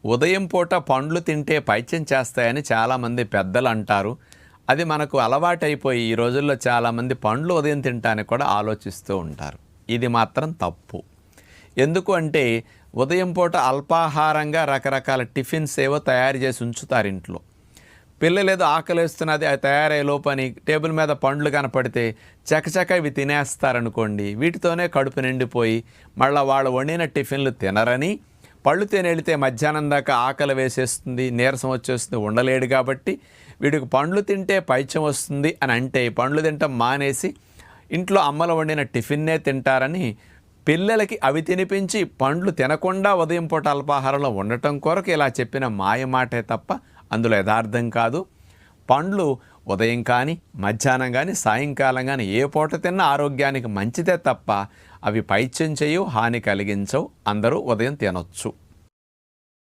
ఉదయం పూట పండ్లు తింటే పైత్యం చేస్తాయని చాలామంది పెద్దలు అంటారు. అది మనకు అలవాటైపోయి ఈ రోజుల్లో చాలామంది పండ్లు ఉదయం తినటానికి కూడా ఆలోచిస్తూ ఉంటారు. ఇది మాత్రం తప్పు. ఎందుకు అంటే ఉదయం పూట అల్పాహారంగా రకరకాల టిఫిన్స్ ఏవో తయారు చేసి ఉంచుతారు ఇంట్లో. పిల్లలు ఏదో ఆకలిస్తున్నది అది తయారయ్యే లోపని టేబుల్ మీద పండ్లు కనపడితే చకచక ఇవి తినేస్తారనుకోండి. వీటితోనే కడుపు నిండిపోయి మళ్ళీ వాళ్ళు వండిన టిఫిన్లు తినరని, పళ్ళు తినేళితే మధ్యాహ్నం దాకా ఆకలి వేసేస్తుంది, నీరసం వచ్చేస్తుంది, ఉండలేడు. కాబట్టి వీడికి పండ్లు తింటే పైత్యం వస్తుంది అని అంటే పండ్లు తింటాం మానేసి ఇంట్లో అమ్మలు వండిన టిఫిన్నే తింటారని పిల్లలకి అవి తినిపించి పండ్లు తినకుండా ఉదయం పూట అల్పాహారంలో ఉండటం కొరకు ఇలా చెప్పిన మాయమాటే తప్ప అందులో యథార్థం కాదు. పండ్లు ఉదయం కానీ మధ్యాహ్నం కానీ సాయంకాలం కానీ ఏ పూట తిన్నా ఆరోగ్యానికి మంచిదే తప్ప అవి పైత్యం చేయవు, హాని కలిగించవు. అందరూ ఉదయం తినొచ్చు.